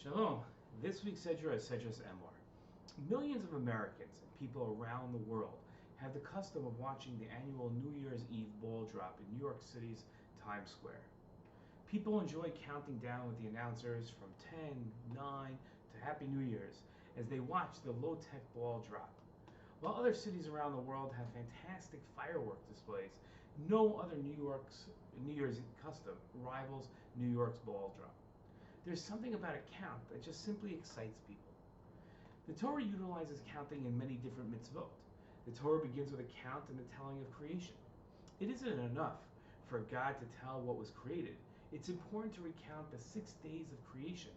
Shalom. This week's Sedra is Sedra Emor. Millions of Americans and people around the world have the custom of watching the annual New Year's Eve ball drop in New York City's Times Square. People enjoy counting down with the announcers from 10, 9 to Happy New Year's as they watch the low-tech ball drop. While other cities around the world have fantastic firework displays, no other New Year's custom rivals New York's ball drop. There's something about a count that just simply excites people. The Torah utilizes counting in many different mitzvot. The Torah begins with a count and the telling of creation. It isn't enough for God to tell what was created. It's important to recount the 6 days of creation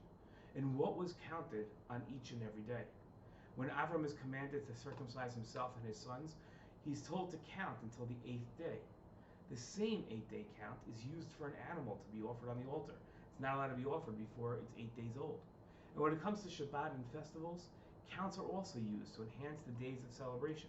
and what was counted on each and every day. When Avram is commanded to circumcise himself and his sons, he's told to count until the 8th day. The same 8-day count is used for an animal to be offered on the altar. It's not allowed to be offered before it's 8 days old. And when it comes to Shabbat and festivals, counts are also used to enhance the days of celebration.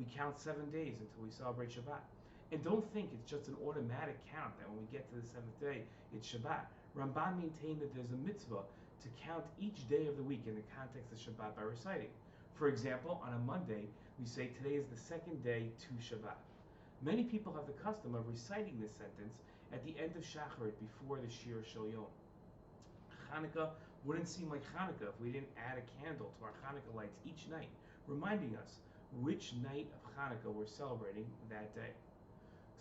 We count 7 days until we celebrate Shabbat. And don't think it's just an automatic count that when we get to the 7th day, it's Shabbat. Ramban maintained that there's a mitzvah to count each day of the week in the context of Shabbat by reciting. For example, on a Monday, we say today is the 2nd day to Shabbat. Many people have the custom of reciting this sentence at the end of Shacharit before the Shir Shel Yom. Hanukkah wouldn't seem like Hanukkah if we didn't add a candle to our Hanukkah lights each night, reminding us which night of Hanukkah we're celebrating that day.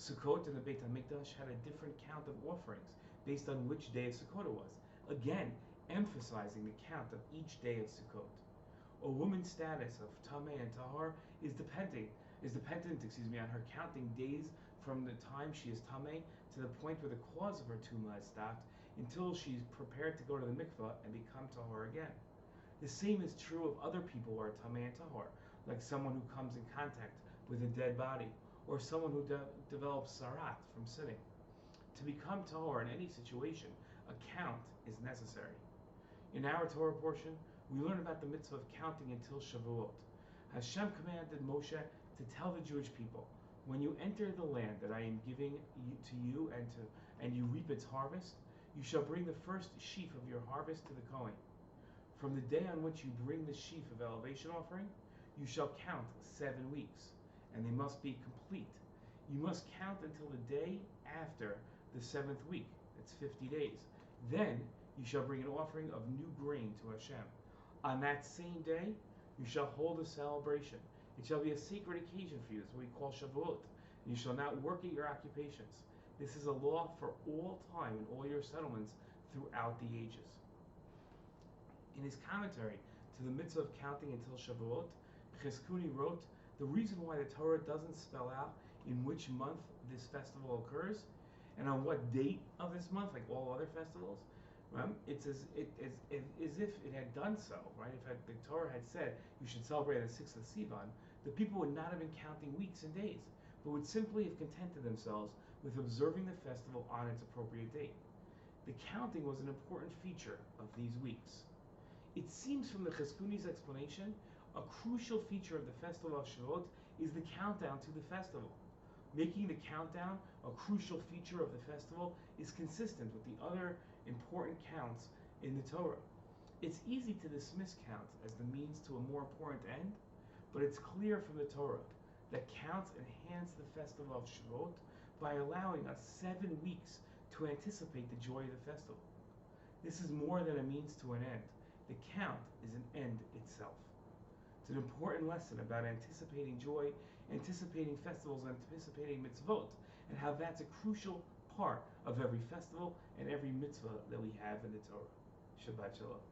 Sukkot and the Beit HaMikdash had a different count of offerings based on which day of Sukkot it was, again emphasizing the count of each day of Sukkot. A woman's status of Tameh and Tahor is dependent on her counting days from the time she is Tameh to the point where the cause of her tumah has stopped until she's prepared to go to the mikvah and become Tahor again. The same is true of other people who are Tameh and Tahor, like someone who comes in contact with a dead body or someone who develops sarat from sitting. To become Tahor in any situation, a count is necessary. In our Torah portion, we learn about the mitzvah of counting until Shavuot. Hashem commanded Moshe to tell the Jewish people, when you enter the land that I am giving to you and you reap its harvest, you shall bring the first sheaf of your harvest to the Kohen. From the day on which you bring the sheaf of elevation offering, you shall count 7 weeks, and they must be complete. You must count until the day after the 7th week. That's 50 days. Then you shall bring an offering of new grain to Hashem. On that same day, you shall hold a celebration. It shall be a sacred occasion for you, as we call Shavuot. And you shall not work at your occupations. This is a law for all time in all your settlements throughout the ages. In his commentary to the mitzvah of counting until Shavuot, Cheskuni wrote, the reason why the Torah doesn't spell out in which month this festival occurs and on what date of this month, like all other festivals, right? It's as if it had done so, right? If the Torah had said you should celebrate on the 6th of Sivan, the people would not have been counting weeks and days, but would simply have contented themselves with observing the festival on its appropriate date. The counting was an important feature of these weeks. It seems from the Cheskuni's explanation, a crucial feature of the festival of Shavuot is the countdown to the festival. Making the countdown a crucial feature of the festival is consistent with the other important counts in the Torah. It's easy to dismiss counts as the means to a more important end, but it's clear from the Torah that counts enhance the festival of Shavuot by allowing us 7 weeks to anticipate the joy of the festival. This is more than a means to an end. The count is an end itself. It's an important lesson about anticipating joy, anticipating festivals, anticipating mitzvot, and how that's a crucial part of every festival and every mitzvah that we have in the Torah. Shabbat Shalom.